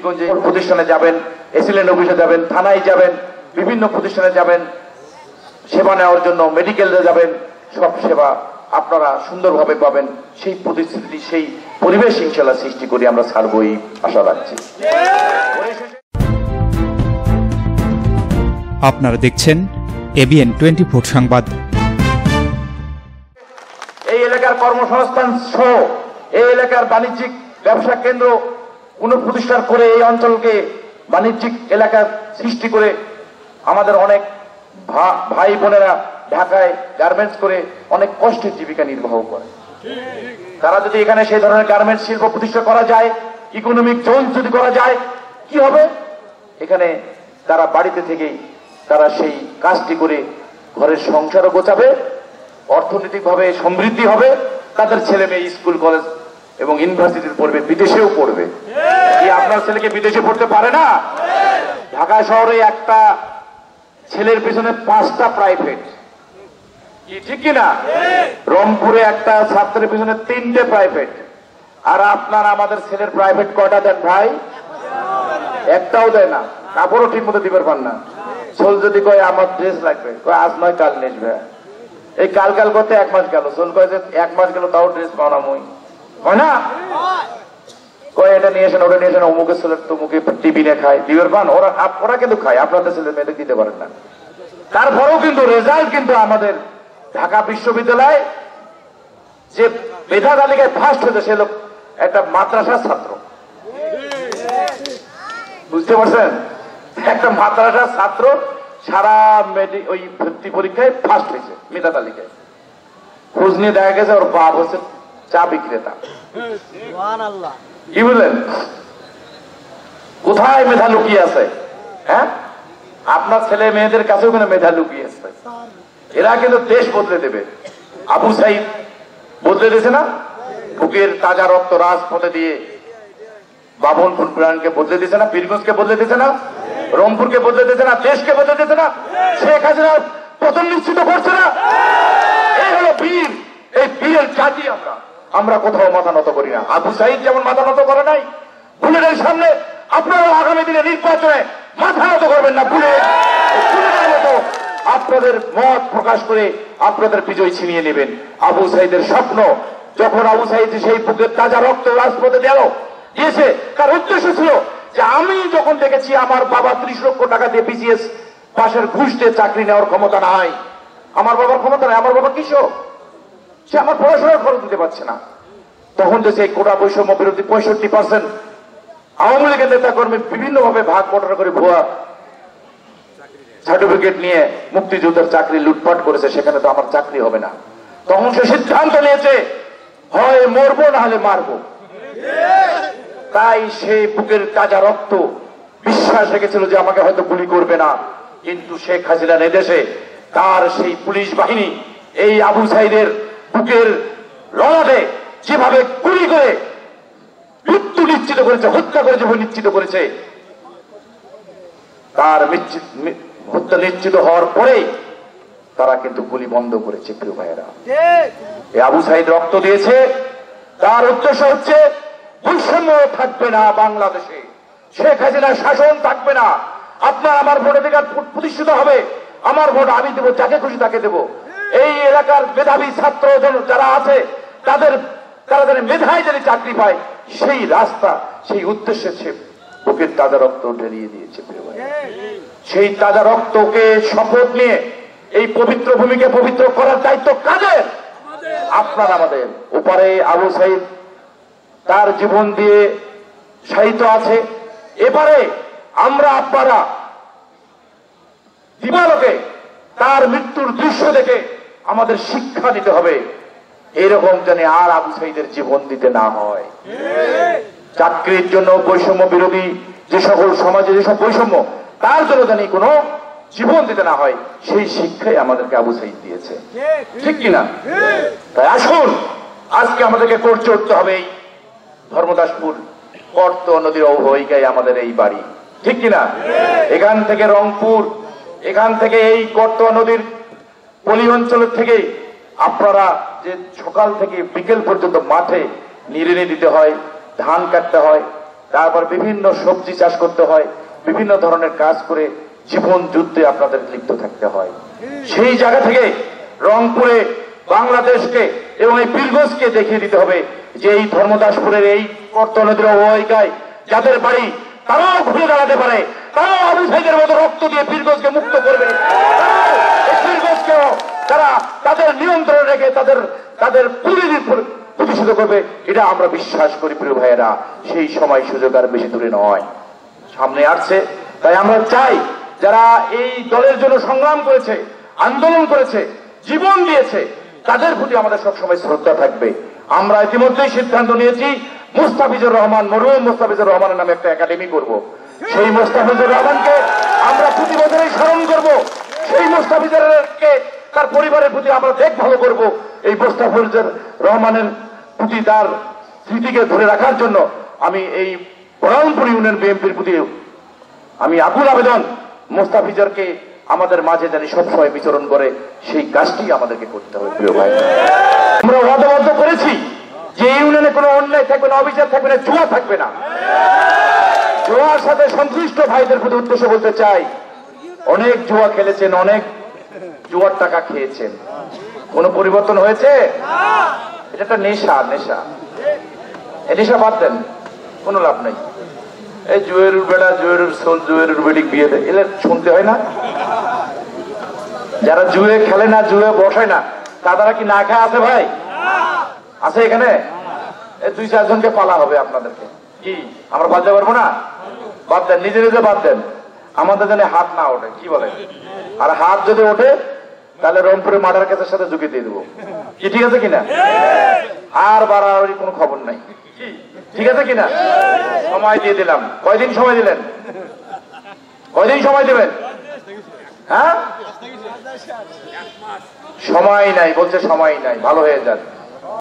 পীরগঞ্জে প্রতিষ্ঠানে যাবেন, এসিলেন্ট অফিসে যাবেন, থানায় যাবেন, বিভিন্ন প্রতিষ্ঠানে যাবেন, সেবা নেওয়ার জন্য মেডিকেলে যাবেন, সব সেবা আপনারা সুন্দরভাবে পাবেন। সেই প্রতিশ্রুতি, সেই পরিবেশ ইনশাআল্লাহ সৃষ্টি করে আমরা ছাড়বই আশা রাখছি। আপনারা দেখছেন এবিএন 24 সংবাদ। এই এলাকার কর্মসংস্থান সহ এই এলাকার বাণিজ্যিক ব্যবসা কেন্দ্র পুনঃপ্রতিষ্ঠা করে এই অঞ্চলকে বাণিজ্যিক এলাকা সৃষ্টি করে আমাদের অনেক ভাই বোনেরা ঢাকায় গার্মেন্টস করে অনেক কষ্টের জীবিকা নির্বাহ করে। তারা যদি এখানে সেই ধরনের গার্মেন্টস শিল্প প্রতিষ্ঠা করা যায়, ইকোনমিক জোন যদি করা যায়, কি হবে? এখানে তারা বাড়িতে থেকেই তারা সেই কাজটি করে ঘরের সংসারও গোছাবে, অর্থনৈতিকভাবে সমৃদ্ধি হবে, তাদের ছেলে মেয়ে স্কুল কলেজ এবং ইউনিভার্সিটিতে পড়বে, বিদেশেও পড়বে। কি আপনার ছেলেকে বিদেশে পড়তে পারে না? ঢাকা শহরে একটা ছেলের পিছনে 5টা প্রাইভেট, কি ঠিক কিনা? রংপুরে একটা ছাত্রের পিছনে 3টে প্রাইভেট। আর আপনার আমাদের ছেলের প্রাইভেট কয়টা দেন ভাই? একটাও দেয় না, কাপড়ও ঠিক মতো দিবার পান না। সোল যদি কয় আমার ড্রেস লাগবে, কয় আজ নয় কাল নেসবে। এই কাল করতে 1 মাস গেল, সোল কয় যে 1 মাস গেল তাও ড্রেস পাও না, মই হয় না, কয় এটা নিয়ে আসেন ওটা নিয়ে আসেন, অমুকের ছেলের তমুকে টিফিনে খায়, দিবার পান। ওরা কিন্তু খায়, আপনাদের ছেলে মেয়েদের দিতে পারেন না। তারপরেও কিন্তু রেজাল্ট কিন্তু আমাদের ঢাকা বিশ্ববিদ্যালয় যে মেধা তালিকায় ফার্স্ট হয়েছে সে লোক একটা মাদ্রাসার ছাত্র, বুঝতে পারছেন? একটা মাদ্রাসার ছাত্র সারা ওই ভর্তি পরীক্ষায় ফার্স্ট হয়েছে মেধা তালিকায়। খোঁজ নিয়ে দেখা গেছে ওর বাপ হচ্ছে চা বিক্রেতা। কি বললেন? কোথায় মেধা লুকিয়ে আছে? হ্যাঁ, আপনার ছেলে মেয়েদের কাছেও কিন্তু মেধা লুকিয়ে আছে। এরা কিন্তু দেশ বদলে দেবে। আবু সাইদ বদলে দিয়েছে না? বুকের তাজা রক্ত রাজপথে দিয়ে বাবনপুর প্রাণকে বদলে দিয়েছে না? পীরগঞ্জকে বদলে দিয়েছে না? রংপুরকে বদলে দিয়েছে না? দেশকে বদলে দিয়েছে না? শেখ হাসিনার পতন নিশ্চিত করছে না? এই হলো বীর। এই বীরের জাতি আমরা কোথাও মাথা নত করি না। আবু সাইদ যেমন মাথা নত করে নাই, বুলেটের সামনে আপনারা আগামী দিনে নির্বাচনে মাথা নত করবেন না। বুলেটের মতো আপনাদের মত প্রকাশ করে আপনাদের বিজয় ছিনিয়ে নেবেন। আবু সাইদের স্বপ্ন, যখন আবু সাইদ সেই বুকের তাজা রক্ত রাজপথে দিয়েছে, তার উদ্দেশ্য ছিল যে আমি যখন দেখেছি আমার বাবা 30 লক্ষ টাকা দিয়ে বিসিএস পাশের ঘুষ দিয়ে চাকরি নেওয়ার ক্ষমতা নাই, আমার বাবার ক্ষমতা নাই, আমার বাবা কৃষক, সে আমার পড়াশোনার খরচ দিতে পারছে না, তখন যে সেই কোটা বৈষম্য বিরোধী 65% আওয়ামী লীগের নেতা কর্মী বিভিন্ন ভাবে ভাগ বটনা করে ভুয়া সার্টিফিকেট নিয়ে মুক্তিযোদ্ধার চাকরি লুটপাট করেছে, সেখানে তো আমার চাকরি হবে না। তখন সে সিদ্ধান্ত নিয়েছে হয় মরবো না হলে মারবো। তাই সেই বুকের তাজা রক্ত বিশ্বাস রেখেছিল যে আমাকে হয়তো গুলি করবে না, কিন্তু শেখ হাসিনার এদেশে তার সেই পুলিশ বাহিনী এই আবু সাইদের বুকের লড়াতে যেভাবে গুলি করে মৃত্যু নিশ্চিত করেছে, হত্যা করেছে, নিশ্চিত করেছে, তার হত্যা নিশ্চিত হওয়ার পরেই তারা কিন্তু গুলি বন্ধ করেছে। প্রিয় ভাইয়েরা, এই আবু সাইদ রক্ত দিয়েছে, তার উদ্দেশ্য হচ্ছে বৈষম্য থাকবে না বাংলাদেশে, শেখ হাসিনার শাসন থাকবে না, আপনার আমার ভোটাধিকার প্রতিষ্ঠিত হবে, আমার ভোট আমি দেবো, যাকে খুশি তাকে দেবো। এই এলাকার মেধাবী ছাত্র যারা আছে তারা যেন মেধায় যেন চাকরি পায়, সেই রাস্তা, সেই উদ্দেশ্যে সে বুকের তাজা রক্ত ঢেলিয়ে দিয়েছে। সেই তাজা রক্তকে শপথ নিয়ে এই পবিত্র ভূমিকে পবিত্র করার দায়িত্ব কাদের? আপনার আমাদের। ওপারে আবু সাইদ তার জীবন দিয়ে শায়িত আছে, এবারে আমরা আপনারা দিবালোকে তার মৃত্যুর দৃশ্য দেখে আমাদের শিক্ষা নিতে হবে, এরকম যেন আর আবু সাইদের জীবন দিতে না হয়। চাকরির জন্য বৈষম্য বিরোধী যে সকল সমাজে যেসব বৈষম্য, তার জন্য যেন কোনো জীবন দিতে না হয়, সেই শিক্ষাই আমাদেরকে আবু সাইদ দিয়েছে, ঠিক কিনা? তাই আসুন, আজকে আমাদেরকে কোর্ট চড়তে হবে। ধর্মদাসপুর কর্ত নদীর অববাহিকায় আমাদের এই বাড়ি, ঠিক কিনা? এখান থেকে রংপুর, এখান থেকে এই কর্ত নদীর পলি অঞ্চলের থেকে আপনারা যে সকাল থেকে বিকেল পর্যন্ত মাঠে নিড়ানি দিতে হয়, ধান কাটতে হয়, তারপর বিভিন্ন সবজি চাষ করতে হয়, বিভিন্ন ধরনের কাজ করে জীবন যুদ্ধে আপনাদের লিপ্ত থাকতে হয়। সেই জায়গা থেকে রংপুরে বাংলাদেশকে এবং এই পীরগঞ্জকে দেখিয়ে দিতে হবে যে এই ধর্মদাসপুরের এই পদ্মা নদীর অববাহিকায় যাদের বাড়ি তারাও ঘুরে দাঁড়াতে পারে, তারাও আবু সাইদের মতো রক্ত দিয়ে পীরগঞ্জকে মুক্ত করবে, পীরগঞ্জকেও তারা তাদের নিয়ন্ত্রণে রেখে তাদের প্রতিষ্ঠিত করবে, এটা আমরা বিশ্বাস করি প্রিয় ভাইয়েরা। সেই সময় সুযোগ আর বেশি দূরে নয়, সামনে আসছে। তাই আমরা চাই যারা এই দলের জন্য সংগ্রাম করেছে, আন্দোলন করেছে, জীবন দিয়েছে, তাদের প্রতি আমাদের সবসময় শ্রদ্ধা থাকবে। আমরা ইতিমধ্যেই সিদ্ধান্ত নিয়েছি মুস্তাফিজুর রহমান, মরহুম মুস্তাফিজুর রহমানের নামে একটা একাডেমি করব। সেই মুস্তাফিজুর রহমানকে আমরা প্রতি বছরই স্মরণ করব। সেই মুস্তাফিজুরকে তার পরিবারের প্রতি আমরা দেখভাল করব। এই মুস্তাফিজুর রহমানের প্রতি তার স্মৃতিকে ধরে রাখার জন্য আমি এই বহরমপুর ইউনিয়ন বিএনপির প্রতি আমি আকুল আবেদন, মুস্তাফিজুরকে আমাদের মাঝে জানি সবসময় বিচরণ করে, সেই কাজটি আমাদেরকে করতে হবে প্রিয় ভাই। আমরা ওয়াদাবদ্ধ করেছি যে ইউনিয়নে কোনো অন্যায় থাকবে না, অবিচার থাকবে না, জুয়া থাকবে না। জুয়ার সাথে সংশ্লিষ্ট ভাইদের প্রতি উদ্দেশ্য বলতে চাই, অনেক জুয়া খেলেছেন, অনেক জুয়ার টাকা খেয়েছেন, কোনো পরিবর্তন হয়েছে? এটা একটা নেশা, নেশা। এই নেশা বাদ দেন, কোনো লাভ নেই। এই জুয়ের বেড়া, জুয়ের সোল, জুয়ের বেডিক বিয়ে দেয়, এলে শুনতে হয় না? যারা জুয়ে খেলে না, জুয়ে বসায় না, তারা কি না খায় আছে ভাই? আছে এখানে? এই 2-4 জনকে পালা হবে আপনাদেরকে। কি আমরা বাদ দিতে পারবো না? বাদ দেন, নিজে নিজে বাদ দেন, আমাদের জন্য হাত না ওঠে। কি বলে? আর হাত যদি ওঠে তাহলে রংপুরে মার্ডার কেসের সাথে ঝুঁকি দিয়ে দেবো। কি ঠিক আছে কিনা? আর বাড়াবাড়ি কোনো খবর নাই, ঠিক আছে কিনা? সময় দিয়ে দিলাম। কয়দিন সময় দিলেন? কয়দিন সময় দেবেন? হ্যাঁ, সময় নাই বলছে, সময় নাই, ভালো হয়ে যাক।